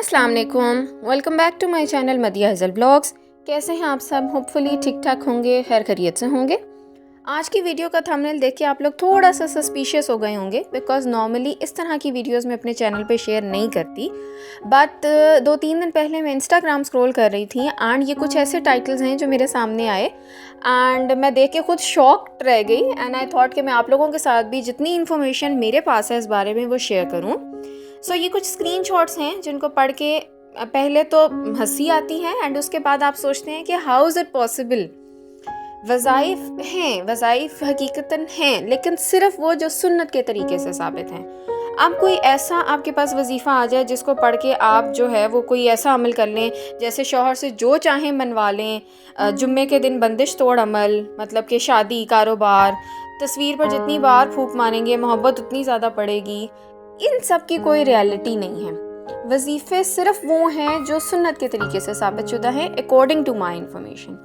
अस्सलाम वालेकुम, welcome back to my channel Madiya Hazal blogs. कैसे हैं आप सब? होपफुली ठीक ठाक होंगे, खैर खैरियत से होंगे। आज की वीडियो का थंबनेल देख के आप लोग थोड़ा सा सस्पिशियस हो गए होंगे, बिकॉज़ नॉर्मली इस तरह की वीडियोस मैं अपने चैनल पे शेयर नहीं करती। बट 2-3 दिन पहले मैं इंस्टाग्राम स्क्रॉल कर रही थी एंड ये कुछ ऐसे टाइटल्स हैं जो मेरे सामने आए एंड मैं देख के खुद शॉक्ड रह गई एंड आई थॉट कि मैं आप लोगों के साथ भी जितनी इन्फॉर्मेशन मेरे पास है इस बारे में वो शेयर करूँ। सो ये कुछ स्क्रीनशॉट्स हैं जिनको पढ़ के पहले तो हंसी आती है एंड उसके बाद आप सोचते हैं कि हाउ इज़ इट पॉसिबल। वज़ाइफ हकीकतन हैं, लेकिन सिर्फ वो जो सुन्नत के तरीके से साबित हैं। अब कोई ऐसा आपके पास वजीफ़ा आ जाए जिसको पढ़ के आप जो है वो कोई ऐसा अमल कर लें, जैसे शौहर से जो चाहें मनवा लें, जुम्मे के दिन बंदिश तोड़ अमल, मतलब कि शादी, कारोबार, तस्वीर पर जितनी बार फूंक मारेंगे मोहब्बत उतनी ज़्यादा पड़ेगी। इन सब की कोई रियलिटी नहीं है। वजीफ़े सिर्फ वो हैं जो सुन्नत के तरीके से साबित शुदा है अकॉर्डिंग टू माई इंफॉर्मेशन।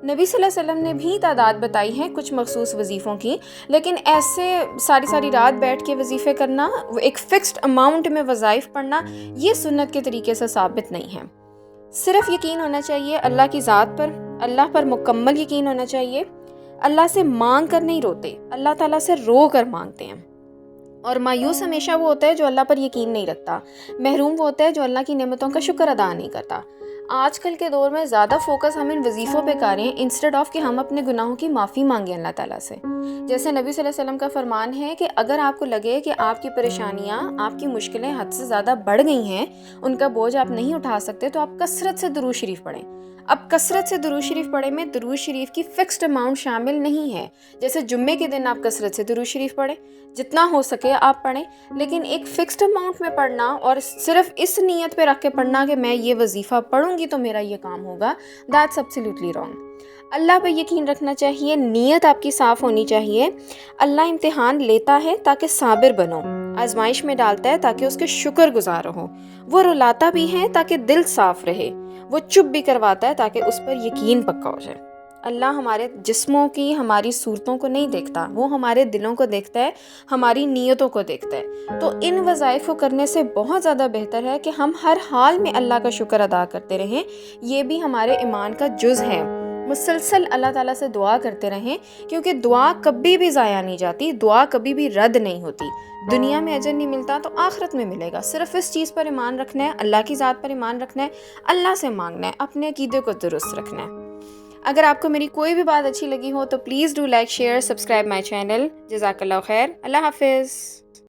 नबी सल्लल्लाहु अलैहि वसल्लम ने भी तादाद बताई है कुछ मखसूस वजीफ़ों की, लेकिन ऐसे सारी रात बैठ के वजीफ़े करना, एक फ़िक्स्ड अमाउंट में वज़ाइफ पढ़ना, ये सुन्नत के तरीके से साबित नहीं है। सिर्फ यकीन होना चाहिए अल्लाह की ज़ात पर, अल्लाह पर मुकम्मल यकीन होना चाहिए। अल्लाह से मांग कर नहीं रोते, अल्लाह ताला से रो कर मांगते हैं। और मायूस हमेशा वो होता है जो अल्लाह पर यकीन नहीं रखता। महरूम वो होता है जो अल्लाह की नेमतों का शुक्र अदा नहीं करता। आजकल के दौर में ज़्यादा फोकस हम इन वजीफ़ों पे करें इंस्टेड ऑफ कि हम अपने गुनाहों की माफ़ी मांगें अल्लाह ताला से। जैसे नबी सल्लल्लाहु अलैहि वसल्लम का फरमान है कि अगर आपको लगे कि आपकी परेशानियाँ, आपकी मुश्किलें हद से ज़्यादा बढ़ गई हैं, उनका बोझ आप नहीं उठा सकते, तो आप कसरत से दुरूद शरीफ पढ़ें। अब कसरत से दुरूद शरीफ पढ़े में दुरूद शरीफ की फ़िक्स्ड अमाउंट शामिल नहीं है। जैसे जुम्मे के दिन आप कसरत से दुरूद शरीफ पढ़ें, जितना हो सके आप पढ़ें, लेकिन एक फ़िक्स्ड अमाउंट में पढ़ना और सिर्फ इस नीयत पे रख के पढ़ना कि मैं ये वजीफ़ा पढ़ूंगी तो मेरा ये काम होगा, दैट्स एब्सोल्युटली रॉन्ग। अल्लाह पे यकीन रखना चाहिए, नीयत आपकी साफ़ होनी चाहिए। अल्लाह इम्तिहान लेता है ताकि साबिर बनो, आजमाइश में डालता है ताकि उसके शुक्र गुजार हो। वो रुलाता भी है ताकि दिल साफ़ रहे, वो चुप भी करवाता है ताकि उस पर यकीन पक्का हो जाए। अल्लाह हमारे जिस्मों की, हमारी सूरतों को नहीं देखता, वो हमारे दिलों को देखता है, हमारी नीयतों को देखता है। तो इन वज़ाइफ को करने से बहुत ज़्यादा बेहतर है कि हम हर हाल में अल्लाह का शुक्र अदा करते रहें। ये भी हमारे ईमान का जुज़ है। मुसलसल अल्लाह ताला से दुआ करते रहें, क्योंकि दुआ कभी भी ज़ाया नहीं जाती, दुआ कभी भी रद्द नहीं होती। दुनिया में अजर नहीं मिलता तो आखिरत में मिलेगा। सिर्फ इस चीज़ पर ईमान रखना है, अल्लाह की ज़ात पर ईमान रखना है, अल्लाह से मांगना है, अपने अकीदे को दुरुस्त रखना है। अगर आपको मेरी कोई भी बात अच्छी लगी हो तो please do like, share, subscribe my channel. जज़ाकल्लाह खैर। अल्लाह हाफिज़।